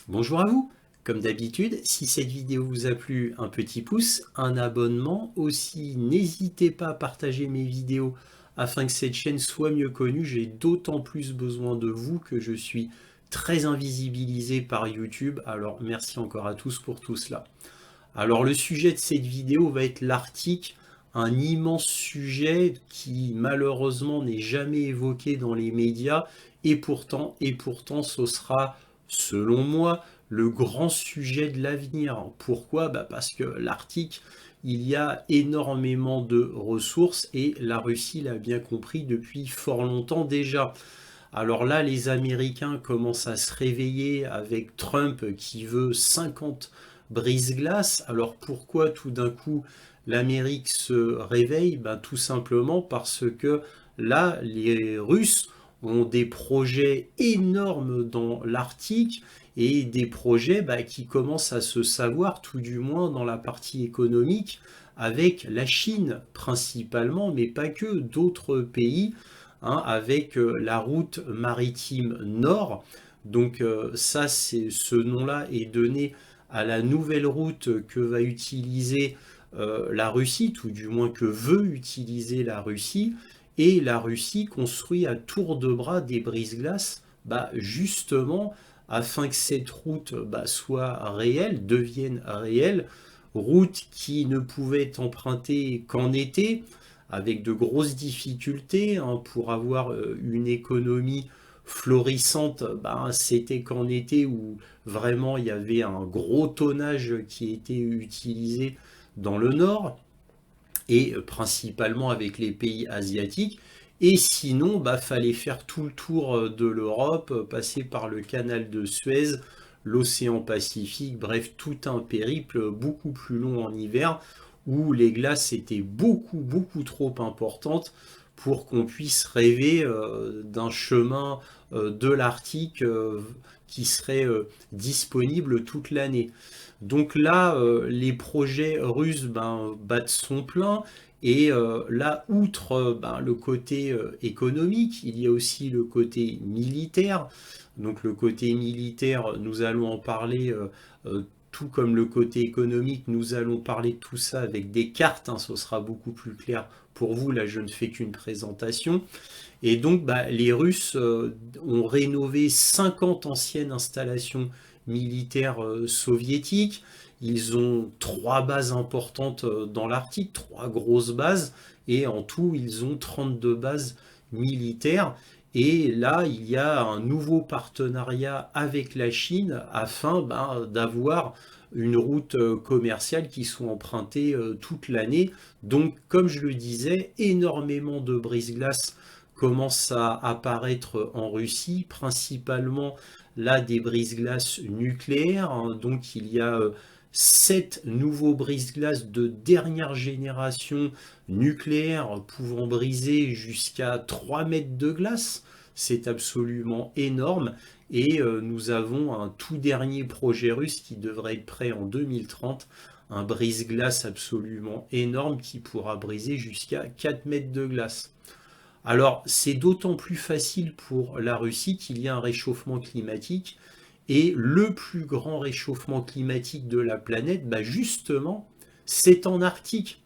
Bonjour à vous. Comme d'habitude, si cette vidéo vous a plu, un petit pouce, un abonnement. Aussi, n'hésitez pas à partager mes vidéos afin que cette chaîne soit mieux connue. J'ai d'autant plus besoin de vous que je suis très invisibilisé par YouTube. Alors merci encore à tous pour tout cela. Alors le sujet de cette vidéo va être l'Arctique, un immense sujet qui malheureusement n'est jamais évoqué dans les médias et pourtant ce sera, selon moi, le grand sujet de l'avenir. Pourquoi? Parce que l'Arctique, il y a énormément de ressources et la Russie l'a bien compris depuis fort longtemps déjà. Alors là, les Américains commencent à se réveiller avec Trump qui veut 50 brise-glace. Alors pourquoi tout d'un coup l'Amérique se réveille? Tout simplement parce que là, les Russes ont des projets énormes dans l'Arctique et des projets qui commencent à se savoir, tout du moins dans la partie économique, avec la Chine principalement, mais pas que, d'autres pays, hein, avec la route maritime nord. Donc ça, ce nom-là est donné à la nouvelle route que va utiliser la Russie, tout du moins que veut utiliser la Russie, et la Russie construit à tour de bras des brise-glaces, justement afin que cette route soit réelle, devienne réelle, route qui ne pouvait être empruntée qu'en été, avec de grosses difficultés, hein, pour avoir une économie florissante. C'était qu'en été où vraiment il y avait un gros tonnage qui était utilisé dans le nord et principalement avec les pays asiatiques. Et sinon, fallait faire tout le tour de l'Europe, passer par le canal de Suez, l'océan Pacifique, bref, tout un périple beaucoup plus long en hiver, où les glaces étaient beaucoup trop importantes pour qu'on puisse rêver d'un chemin de l'Arctique qui serait disponible toute l'année. Donc là, les projets russes battent son plein. Et là, outre le côté économique, il y a aussi le côté militaire. Donc le côté militaire, nous allons en parler, tout comme le côté économique, nous allons parler de tout ça avec des cartes, hein, ce sera beaucoup plus clair pour vous. Là, je ne fais qu'une présentation. Et donc, les Russes ont rénové 50 anciennes installations militaires soviétiques. Ils ont trois bases importantes dans l'Arctique, trois grosses bases, et en tout, ils ont 32 bases militaires. Et là, il y a un nouveau partenariat avec la Chine afin d'avoir une route commerciale qui soit empruntée toute l'année. Donc, comme je le disais, énormément de brise-glace commence à apparaître en Russie, principalement là des brise-glaces nucléaires, hein. Donc il y a 7 nouveaux brise-glaces de dernière génération nucléaire pouvant briser jusqu'à 3 mètres de glace. C'est absolument énorme. Et nous avons un tout dernier projet russe qui devrait être prêt en 2030, un brise-glace absolument énorme qui pourra briser jusqu'à 4 mètres de glace. Alors, c'est d'autant plus facile pour la Russie qu'il y a un réchauffement climatique et le plus grand réchauffement climatique de la planète, justement, c'est en Arctique.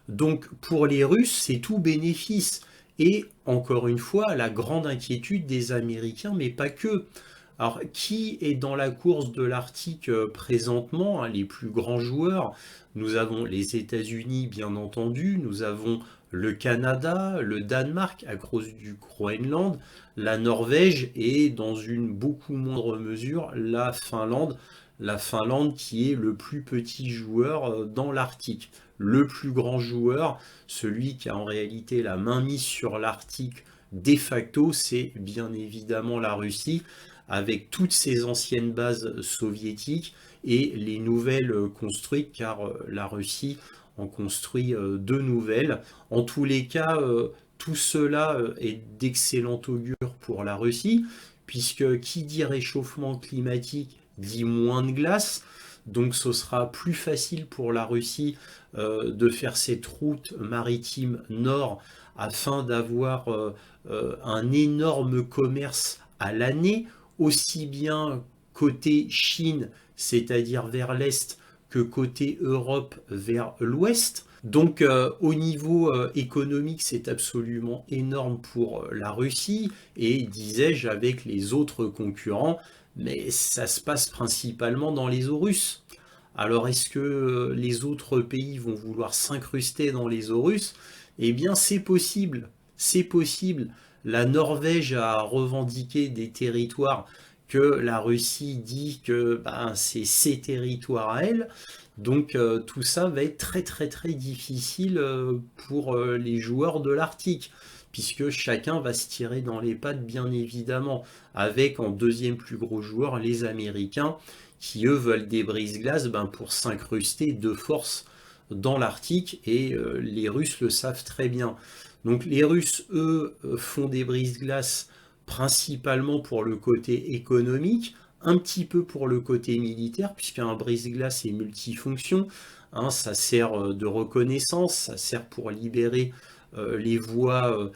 Donc, pour les Russes, c'est tout bénéfice. Et encore une fois, la grande inquiétude des Américains, mais pas que. Alors, qui est dans la course de l'Arctique présentement, hein, les plus grands joueurs? Nous avons les États-Unis, bien entendu, nous avons le Canada, le Danemark à cause du Groenland, la Norvège et dans une beaucoup moindre mesure la Finlande qui est le plus petit joueur dans l'Arctique. Le plus grand joueur, celui qui a en réalité la main mise sur l'Arctique de facto, c'est bien évidemment la Russie, avec toutes ses anciennes bases soviétiques et les nouvelles construites, car la Russie en construit de nouvelles. En tous les cas, tout cela est d'excellent augure pour la Russie, puisque qui dit réchauffement climatique dit moins de glace. Donc ce sera plus facile pour la Russie de faire cette route maritime nord afin d'avoir un énorme commerce à l'année, aussi bien côté Chine, c'est-à-dire vers l'Est, que côté Europe vers l'Ouest. Donc au niveau économique, c'est absolument énorme pour la Russie et, disais-je, avec les autres concurrents, mais ça se passe principalement dans les eaux russes. Alors est-ce que les autres pays vont vouloir s'incruster dans les eaux russes? Eh bien c'est possible, c'est possible. La Norvège a revendiqué des territoires que la Russie dit que ben, c'est ses territoires à elle. Donc tout ça va être très très très difficile pour les joueurs de l'Arctique, puisque chacun va se tirer dans les pattes bien évidemment, avec en deuxième plus gros joueur les Américains, qui eux veulent des brise-glaces ben, pour s'incruster de force dans l'Arctique, et les Russes le savent très bien. Donc les Russes, eux, font des brise-glaces principalement pour le côté économique, un petit peu pour le côté militaire, puisqu'un brise-glace est multifonction. Hein, ça sert de reconnaissance, ça sert pour libérer les voies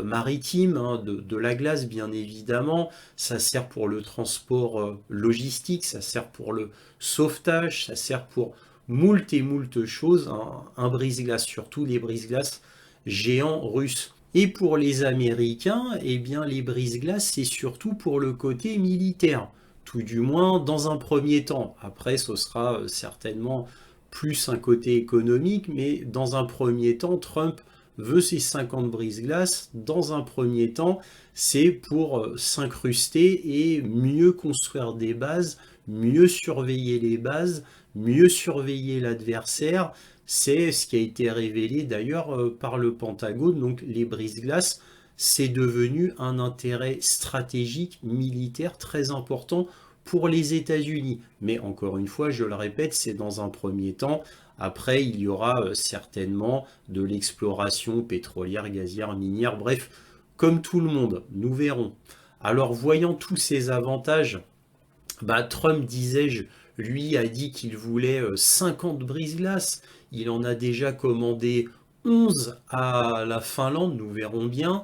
maritimes hein, de la glace, bien évidemment. Ça sert pour le transport logistique, ça sert pour le sauvetage, ça sert pour moult et moult choses. Hein. Un brise-glace, surtout les brise-glaces géants russes. Et pour les Américains, eh bien, les brise-glaces, c'est surtout pour le côté militaire, tout du moins dans un premier temps. Après, ce sera certainement plus un côté économique, mais dans un premier temps, Trump veut ses 50 brise-glaces. Dans un premier temps, c'est pour s'incruster et mieux construire des bases, mieux surveiller les bases, mieux surveiller l'adversaire. C'est ce qui a été révélé d'ailleurs par le Pentagone. Donc les brise-glaces, c'est devenu un intérêt stratégique militaire très important pour les États-Unis. Mais encore une fois, je le répète, c'est dans un premier temps. Après, il y aura certainement de l'exploration pétrolière, gazière, minière, bref, comme tout le monde, nous verrons. Alors, voyant tous ces avantages, bah, Trump, disais-je, lui a dit qu'il voulait 50 brise-glaces. Il en a déjà commandé 11 à la Finlande, nous verrons bien.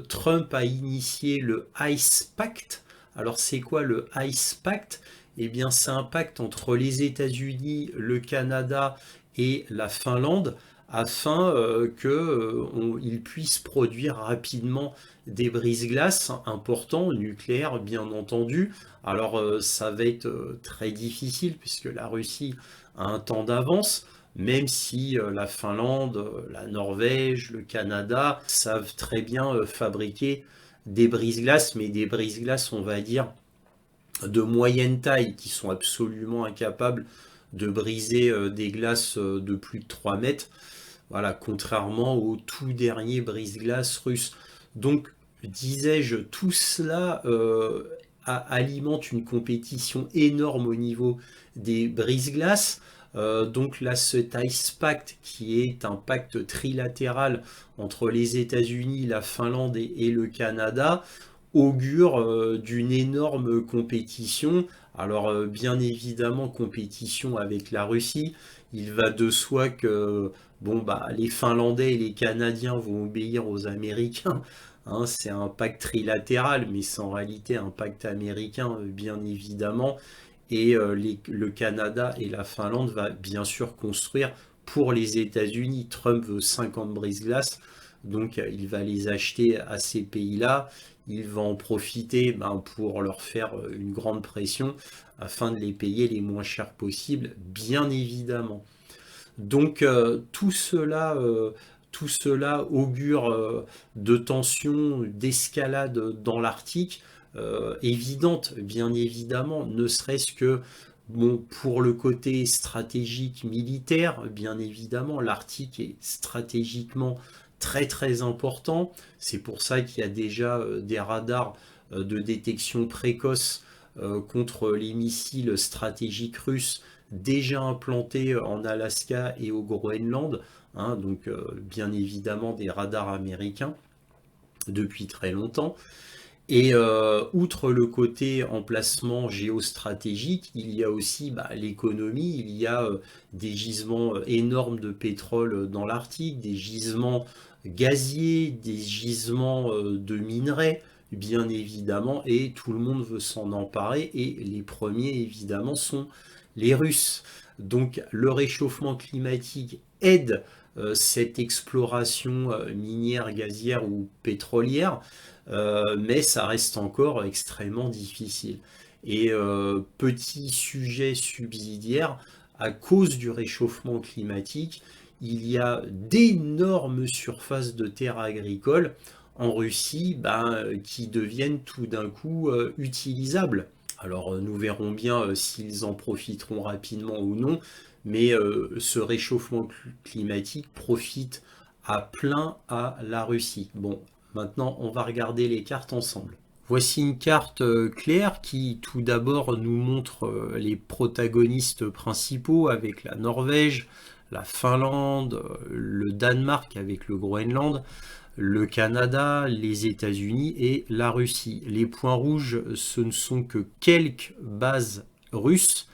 Trump a initié le Ice Pact. Alors c'est quoi le Ice Pact? Eh bien c'est un pacte entre les États-Unis, le Canada et la Finlande afin qu'ils puissent produire rapidement des brise-glaces importants, nucléaires bien entendu. Alors ça va être très difficile puisque la Russie a un temps d'avance, même si la Finlande, la Norvège, le Canada savent très bien fabriquer des brise-glaces, mais des brise-glaces, on va dire, de moyenne taille, qui sont absolument incapables de briser des glaces de plus de 3 mètres. Voilà, contrairement au tout dernier brise-glace russe. Donc, disais-je, tout cela alimente une compétition énorme au niveau des brise-glaces. Donc là, cet Ice Pact, qui est un pacte trilatéral entre les États-Unis, la Finlande et le Canada, augure d'une énorme compétition. Alors bien évidemment compétition avec la Russie. Il va de soi que bon bah les Finlandais et les Canadiens vont obéir aux Américains. Hein, c'est un pacte trilatéral, mais c'est en réalité un pacte américain, bien évidemment. Et le Canada et la Finlande va bien sûr construire pour les États-Unis. Trump veut 50 brise-glaces, donc il va les acheter à ces pays-là. Il va en profiter pour leur faire une grande pression afin de les payer les moins chers possible, bien évidemment. Donc tout cela augure de tensions, d'escalade dans l'Arctique, évidente, bien évidemment, ne serait-ce que bon, pour le côté stratégique militaire, bien évidemment, l'Arctique est stratégiquement très très important. C'est pour ça qu'il y a déjà des radars de détection précoce contre les missiles stratégiques russes déjà implantés en Alaska et au Groenland, hein, donc bien évidemment des radars américains depuis très longtemps. Et outre le côté emplacement géostratégique, il y a aussi l'économie, il y a des gisements énormes de pétrole dans l'Arctique, des gisements gaziers, des gisements de minerais, bien évidemment, et tout le monde veut s'en emparer, et les premiers, évidemment, sont les Russes. Donc le réchauffement climatique aide cette exploration minière, gazière ou pétrolière, mais ça reste encore extrêmement difficile. Et petit sujet subsidiaire, à cause du réchauffement climatique, il y a d'énormes surfaces de terres agricoles en Russie qui deviennent tout d'un coup utilisables. Alors nous verrons bien s'ils en profiteront rapidement ou non, mais ce réchauffement climatique profite à plein à la Russie. Bon, maintenant on va regarder les cartes ensemble. Voici une carte claire qui tout d'abord nous montre les protagonistes principaux avec la Norvège, la Finlande, le Danemark avec le Groenland, le Canada, les États-Unis et la Russie. Les points rouges, ce ne sont que quelques bases russes,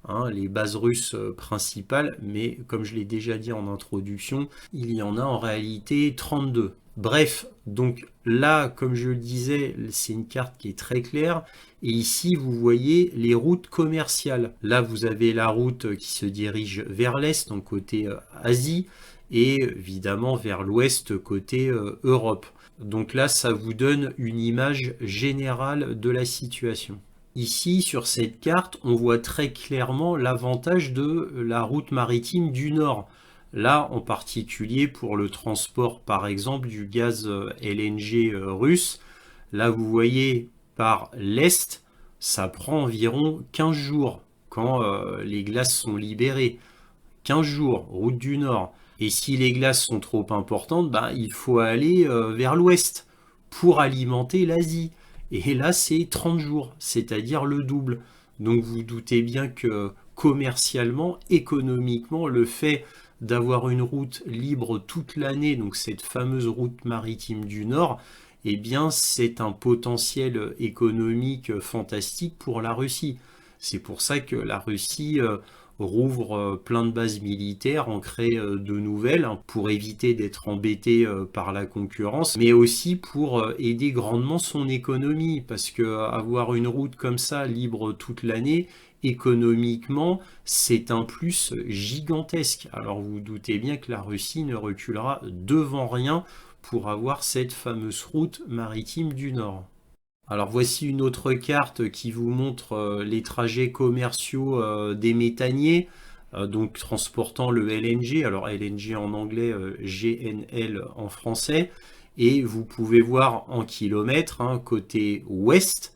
hein, les bases russes principales, mais comme je l'ai déjà dit en introduction, il y en a en réalité 32. Bref, donc là, comme je le disais, c'est une carte qui est très claire. Et ici, vous voyez les routes commerciales. Là, vous avez la route qui se dirige vers l'est, donc côté Asie, et évidemment vers l'ouest, côté Europe. Donc là, ça vous donne une image générale de la situation. Ici, sur cette carte, on voit très clairement l'avantage de la route maritime du Nord. Là, en particulier pour le transport, par exemple, du gaz LNG russe. Là, vous voyez, par l'Est, ça prend environ 15 jours quand les glaces sont libérées. 15 jours, route du Nord. Et si les glaces sont trop importantes, il faut aller vers l'Ouest pour alimenter l'Asie. Et là, c'est 30 jours, c'est-à-dire le double. Donc vous doutez bien que commercialement, économiquement, le fait d'avoir une route libre toute l'année, donc cette fameuse route maritime du Nord, eh bien c'est un potentiel économique fantastique pour la Russie. C'est pour ça que la Russie rouvre plein de bases militaires, en crée de nouvelles pour éviter d'être embêté par la concurrence, mais aussi pour aider grandement son économie, parce que avoir une route comme ça libre toute l'année, économiquement, c'est un plus gigantesque. Alors vous vous doutez bien que la Russie ne reculera devant rien pour avoir cette fameuse route maritime du Nord. Alors voici une autre carte qui vous montre les trajets commerciaux des méthaniers, donc transportant le LNG, alors LNG en anglais, GNL en français, et vous pouvez voir en kilomètres, hein, côté ouest,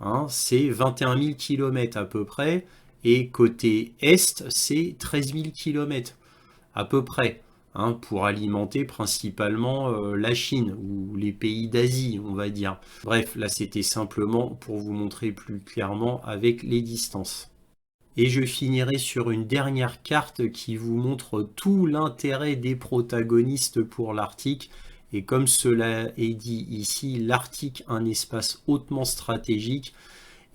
hein, c'est 21 000 km à peu près, et côté est, c'est 13 000 km à peu près, hein, pour alimenter principalement la Chine ou les pays d'Asie, on va dire. Bref, là c'était simplement pour vous montrer plus clairement avec les distances. Et je finirai sur une dernière carte qui vous montre tout l'intérêt des protagonistes pour l'Arctique. Et comme cela est dit ici, l'Arctique, un espace hautement stratégique.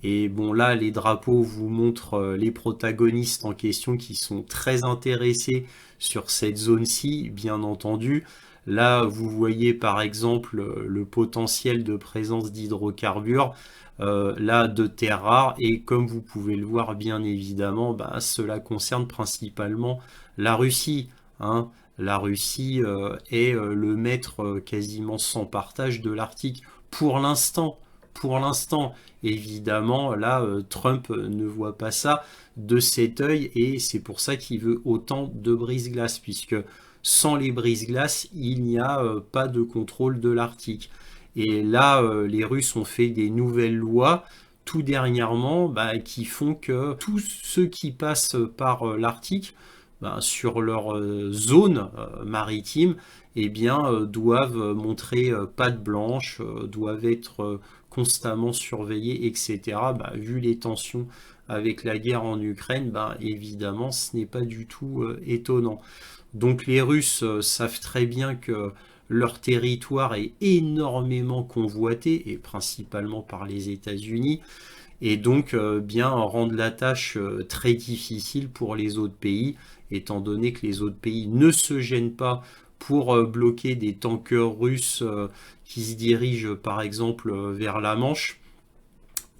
Et bon, là, les drapeaux vous montrent les protagonistes en question qui sont très intéressés sur cette zone-ci, bien entendu. Là, vous voyez par exemple le potentiel de présence d'hydrocarbures, là de terres rares, et comme vous pouvez le voir, bien évidemment, cela concerne principalement la Russie, hein. La Russie est le maître quasiment sans partage de l'Arctique pour l'instant. Pour l'instant, évidemment, là, Trump ne voit pas ça de cet œil et c'est pour ça qu'il veut autant de brise-glace, puisque sans les brise-glaces, il n'y a pas de contrôle de l'Arctique. Et là, les Russes ont fait des nouvelles lois tout dernièrement qui font que tous ceux qui passent par l'Arctique, sur leur zone maritime, eh bien, doivent montrer patte blanche, doivent être constamment surveillés, etc. Vu les tensions avec la guerre en Ukraine, évidemment, ce n'est pas du tout étonnant. Donc les Russes savent très bien que leur territoire est énormément convoité, et principalement par les États-Unis, et donc bien rendre la tâche très difficile pour les autres pays, étant donné que les autres pays ne se gênent pas pour bloquer des tankers russes qui se dirigent par exemple vers la Manche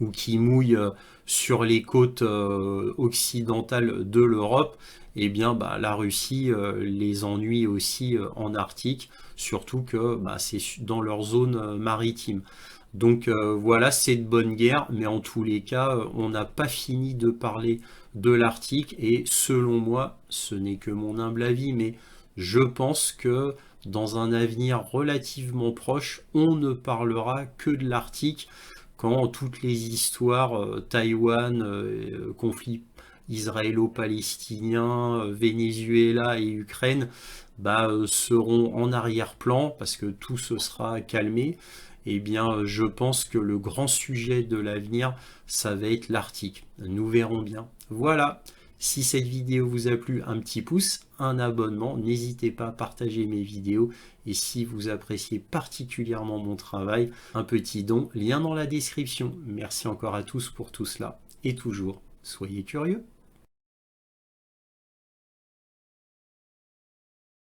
ou qui mouillent sur les côtes occidentales de l'Europe, eh bien la Russie les ennuie aussi en Arctique, surtout que c'est dans leur zone maritime. Donc voilà, c'est de bonne guerre, mais en tous les cas, on n'a pas fini de parler de l'Arctique, et selon moi, ce n'est que mon humble avis, mais je pense que dans un avenir relativement proche, on ne parlera que de l'Arctique, quand toutes les histoires Taïwan, conflit israélo-palestinien, Venezuela et Ukraine seront en arrière-plan parce que tout se sera calmé. Eh bien, je pense que le grand sujet de l'avenir, ça va être l'Arctique. Nous verrons bien. Voilà. Si cette vidéo vous a plu, un petit pouce, un abonnement. N'hésitez pas à partager mes vidéos. Et si vous appréciez particulièrement mon travail, un petit don, lien dans la description. Merci encore à tous pour tout cela. Et toujours, soyez curieux.